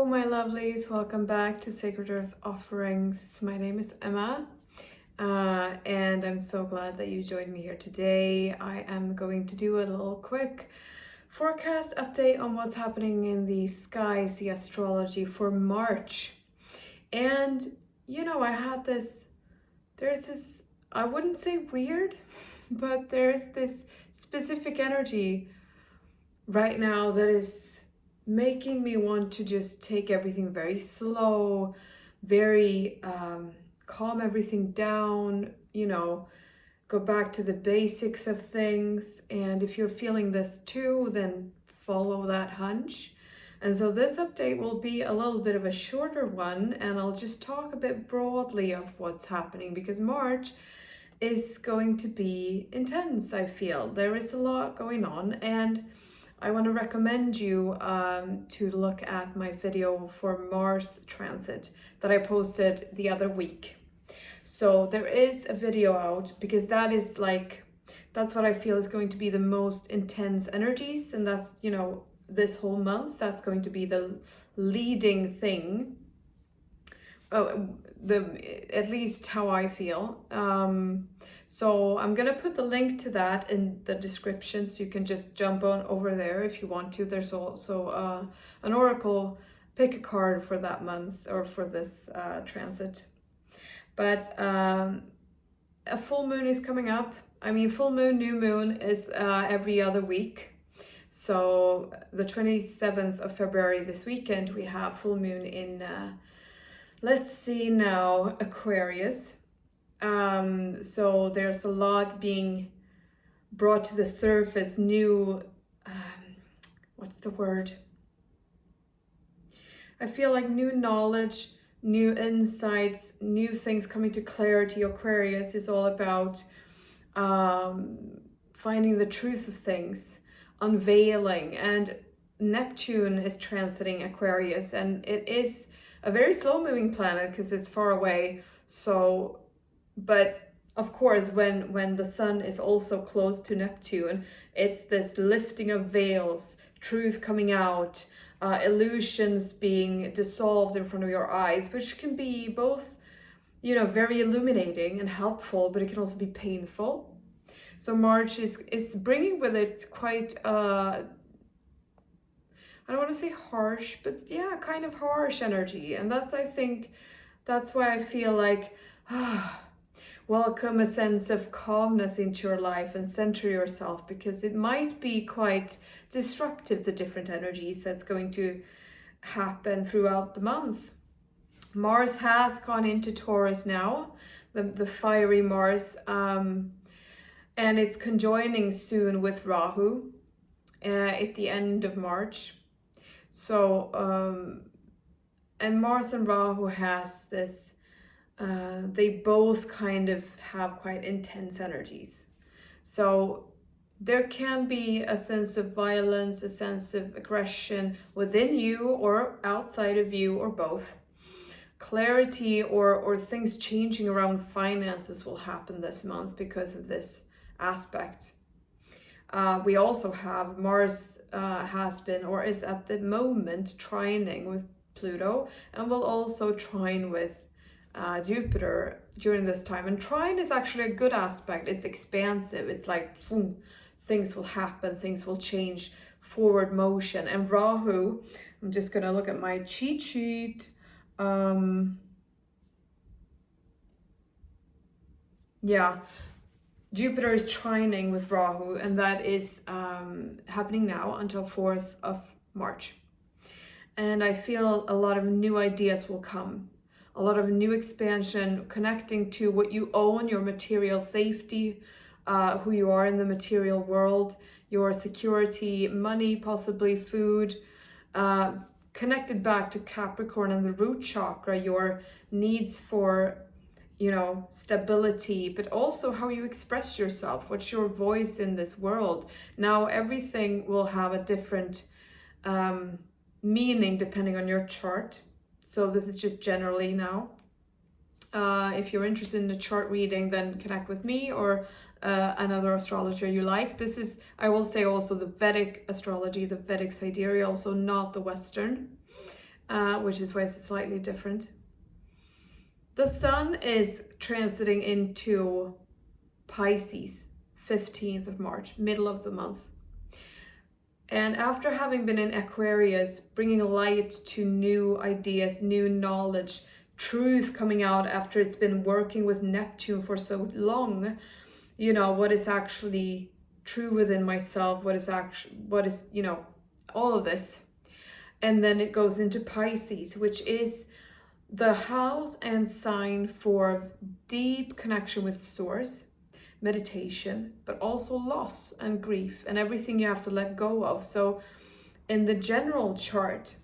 Hello, my lovelies. Welcome back to Sacred Earth Offerings. My name is Emma, and I'm so glad that you joined me here today. I am going to do a little quick forecast update on what's happening in the skies, the astrology for March. And, there's this, I wouldn't say weird, but there's this specific energy right now that is making me want to just take everything very slow, very calm everything down, go back to the basics of things. And if you're feeling this too, then follow that hunch. And so this update will be a little bit of a shorter one, and I'll just talk a bit broadly of what's happening because March is going to be intense. I feel there is a lot going on, and I want to recommend you to look at my video for Mars transit that I posted the other week. So there is a video out because that's what I feel is going to be the most intense energies, and that's, this whole month, that's going to be the leading thing. At least how I feel. So I'm gonna put the link to that in the description, so you can just jump on over there if you want to. There's also an oracle, pick a card for that month or for this transit. But a full moon is coming up. I mean, full moon, new moon is every other week. So the 27th of February, this weekend, we have full moon in let's see now, Aquarius. So there's a lot being brought to the surface, new, what's the word? I feel like new knowledge, new insights, new things coming to clarity. Aquarius is all about finding the truth of things, unveiling, and Neptune is transiting Aquarius, and it is a very slow moving planet because it's far away. So, but of course, when the sun is also close to Neptune, it's this lifting of veils, truth coming out, illusions being dissolved in front of your eyes, which can be both, very illuminating and helpful, but it can also be painful. So March is bringing with it quite I don't want to say harsh, but yeah, kind of harsh energy. And that's why I feel like, welcome a sense of calmness into your life and center yourself, because it might be quite disruptive, the different energies that's going to happen throughout the month. Mars has gone into Taurus now, the fiery Mars, and it's conjoining soon with Rahu at the end of March. So, and Mars and Rahu has this, they both kind of have quite intense energies. So there can be a sense of violence, a sense of aggression within you or outside of you, or both. Clarity or things changing around finances will happen this month because of this aspect. We also have Mars has been or is at the moment trining with Pluto, and will also trine with Jupiter during this time. And trine is actually a good aspect. It's expansive. It's like boom, things will happen, things will change, forward motion. And Rahu, I'm just gonna look at my cheat sheet. Yeah. Jupiter is trining with Rahu, and that is happening now until 4th of March. And I feel a lot of new ideas will come, a lot of new expansion connecting to what you own, your material safety, who you are in the material world, your security, money, possibly food, connected back to Capricorn and the root chakra, your needs for stability, but also how you express yourself, what's your voice in this world. Now everything will have a different meaning depending on your chart. So this is just generally now. If you're interested in the chart reading, then connect with me or another astrologer you like. This is, I will say, also the Vedic astrology, the Vedic sidereal, also not the Western. which is why it's slightly different. The sun is transiting into Pisces, 15th of March, middle of the month. And after having been in Aquarius, bringing light to new ideas, new knowledge, truth coming out after it's been working with Neptune for so long, you know, what is actually true within myself, what is, you know, all of this. And then it goes into Pisces, which is the house and sign for deep connection with source, meditation, but also loss and grief and everything you have to let go of. So in the general chart,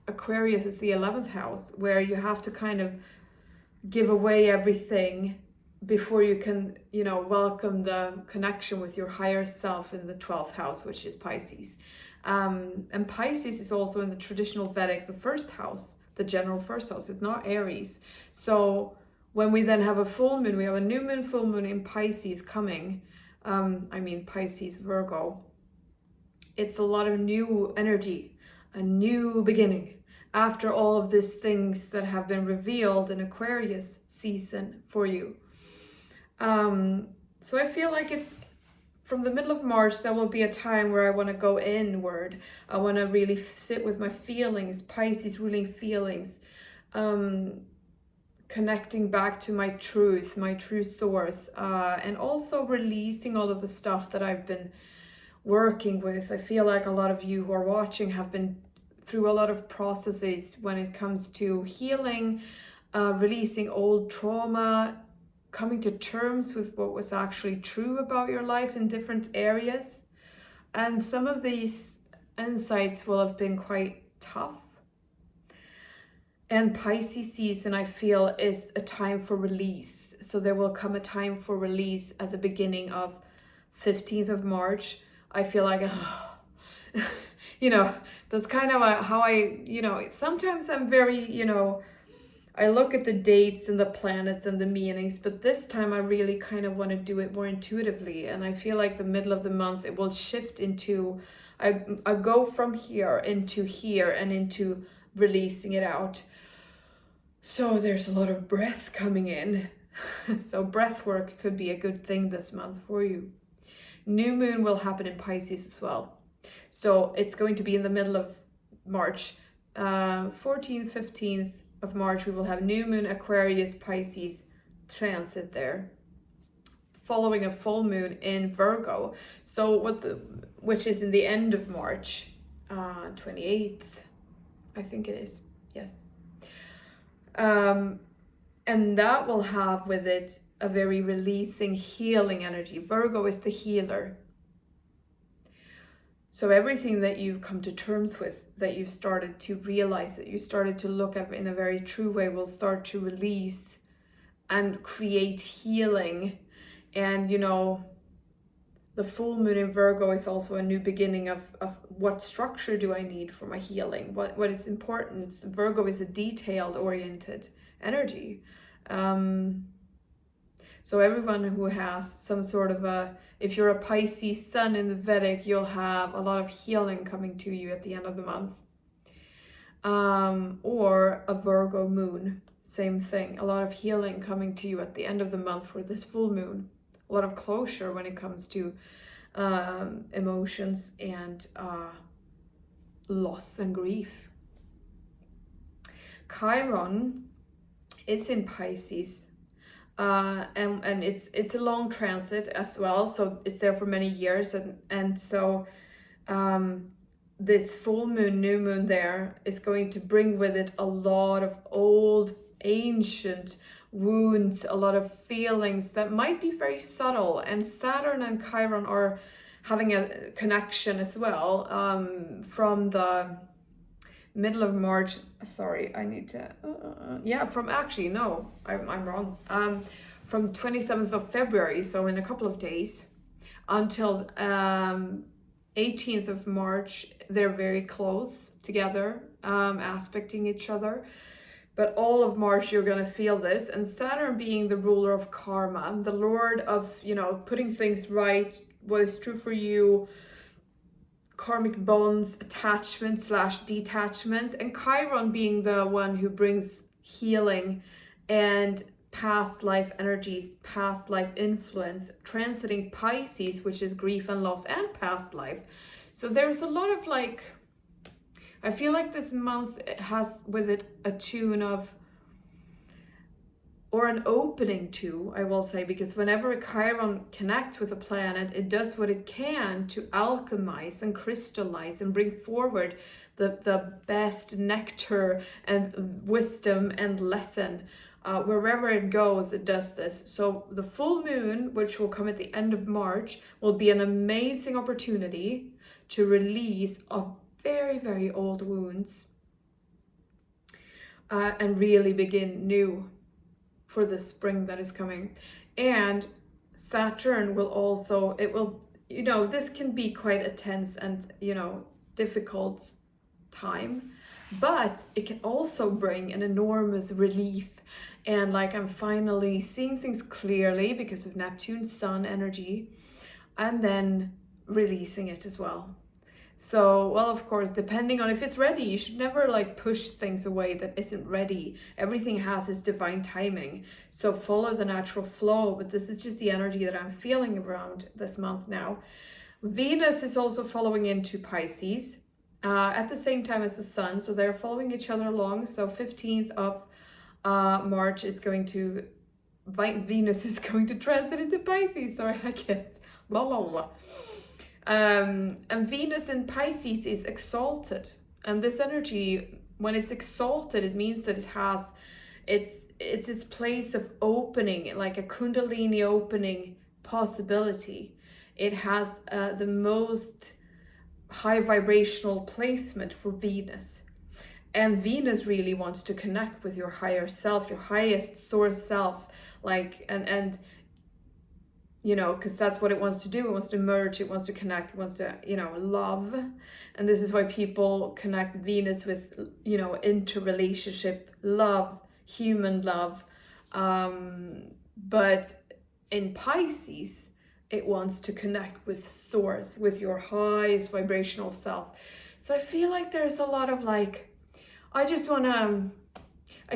Aquarius is the 11th house, where you have to kind of give away everything before you can, you know, welcome the connection with your higher self in the 12th house, which is Pisces. And Pisces is also in the traditional Vedic, the first house, the general first house. It's not Aries. So when we then have a full moon, we have a new moon, full moon in Pisces coming. Pisces, Virgo. It's a lot of new energy, a new beginning after all of these things that have been revealed in Aquarius season for you. So I feel like it's from the middle of March, there will be a time where I want to go inward. I want to really sit with my feelings, Pisces ruling feelings, connecting back to my truth, my true source, and also releasing all of the stuff that I've been working with. I feel like a lot of you who are watching have been through a lot of processes when it comes to healing, releasing old trauma, coming to terms with what was actually true about your life in different areas. And some of these insights will have been quite tough. And Pisces season, I feel, is a time for release. So there will come a time for release at the beginning of 15th of March. I feel like, you know, that's kind of how I, you know, sometimes I'm very, you know, I look at the dates and the planets and the meanings, but this time I really kind of want to do it more intuitively. And I feel like the middle of the month, it will shift into, I go from here into here and into releasing it out. So there's a lot of breath coming in. So breath work could be a good thing this month for you. New moon will happen in Pisces as well. So it's going to be in the middle of March, 14th, 15th of March, we will have new moon, Aquarius, Pisces transit there, following a full moon in Virgo. So which is in the end of March, 28th, I think it is. Yes. And that will have with it a very releasing, healing energy. Virgo is the healer. So everything that you've come to terms with, that you've started to realize, that you started to look at in a very true way, will start to release and create healing. And, you know, the full moon in Virgo is also a new beginning of what structure do I need for my healing? What is important? Virgo is a detailed oriented energy. So everyone who has some sort of if you're a Pisces sun in the Vedic, you'll have a lot of healing coming to you at the end of the month. Or a Virgo moon, same thing. A lot of healing coming to you at the end of the month for this full moon. A lot of closure when it comes to emotions and loss and grief. Chiron is in Pisces. And it's a long transit as well, so it's there for many years, and so this full moon, new moon there is going to bring with it a lot of old, ancient wounds, a lot of feelings that might be very subtle, and Saturn and Chiron are having a connection as well from the middle of March. Sorry, I need to I'm wrong. From 27th of February, so in a couple of days, until 18th of March, they're very close together, aspecting each other. But all of March, you're going to feel this. And Saturn being the ruler of karma, the lord of, you know, putting things right, what is true for you, karmic bonds, attachment slash detachment, and Chiron being the one who brings healing and past life energies, past life influence, transiting Pisces, which is grief and loss and past life. So there's a lot of like, I feel like this month has with it a tune of, or an opening to, I will say, because whenever a Chiron connects with a planet, it does what it can to alchemize and crystallize and bring forward the best nectar and wisdom and lesson. Wherever it goes, it does this. So the full moon, which will come at the end of March, will be an amazing opportunity to release of very, very old wounds and really begin new for the spring that is coming. And Saturn will also, it will, this can be quite a tense and, difficult time, but it can also bring an enormous relief. And like, I'm finally seeing things clearly because of Neptune, Sun energy, and then releasing it as well. So, well, of course, depending on if it's ready, you should never like push things away that isn't ready. Everything has its divine timing. So follow the natural flow, but this is just the energy that I'm feeling around this month now. Venus is also following into Pisces at the same time as the Sun. So they're following each other along. So 15th of March is going to, Venus is going to transit into Pisces. Sorry, I can't, blah, blah, blah. And Venus in Pisces is exalted, and this energy, when it's exalted, it means that it has its place of opening, like a kundalini opening possibility. It has the most high vibrational placement for Venus, and Venus really wants to connect with your higher self, your highest source self, like and because that's what it wants to do. It wants to merge, it wants to connect, it wants to, love. And this is why people connect Venus with, interrelationship, love, human love. But in Pisces, it wants to connect with source, with your highest vibrational self. So I feel like there's a lot of like, I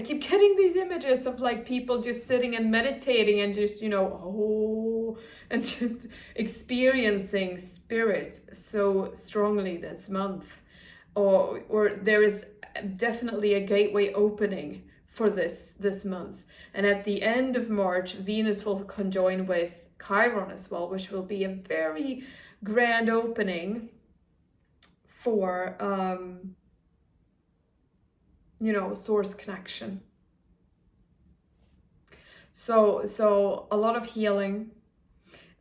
keep getting these images of like people just sitting and meditating and just, and just experiencing spirit so strongly this month. Or there is definitely a gateway opening for this month. And at the end of March, Venus will conjoin with Chiron as well, which will be a very grand opening for source connection. So a lot of healing,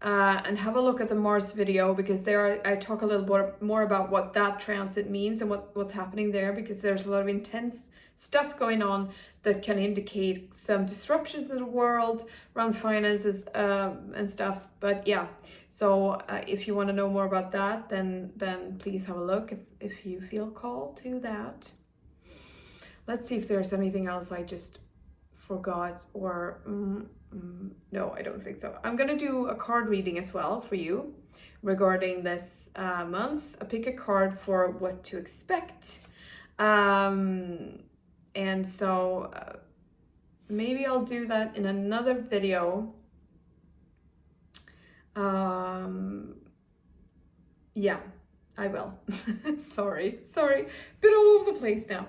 and have a look at the Mars video, because there I talk a little bit more about what that transit means and what's happening there, because there's a lot of intense stuff going on that can indicate some disruptions in the world around finances and stuff. But yeah, so if you want to know more about that, then please have a look if you feel called to that. Let's see if there's anything else I just forgot, or no, I don't think so. I'm gonna do a card reading as well for you regarding this month. I pick a card for what to expect, and so maybe I'll do that in another video. Yeah, I will. sorry, been all over the place now.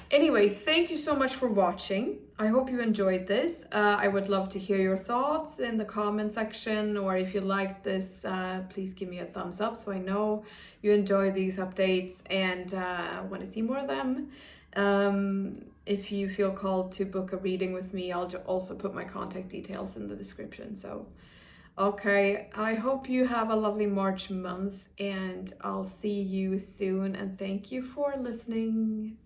Anyway, thank you so much for watching. I hope you enjoyed this. I would love to hear your thoughts in the comment section, or if you liked this, please give me a thumbs up so I know you enjoy these updates and want to see more of them. If you feel called to book a reading with me, I'll also put my contact details in the description. So, okay, I hope you have a lovely March month, and I'll see you soon, and thank you for listening.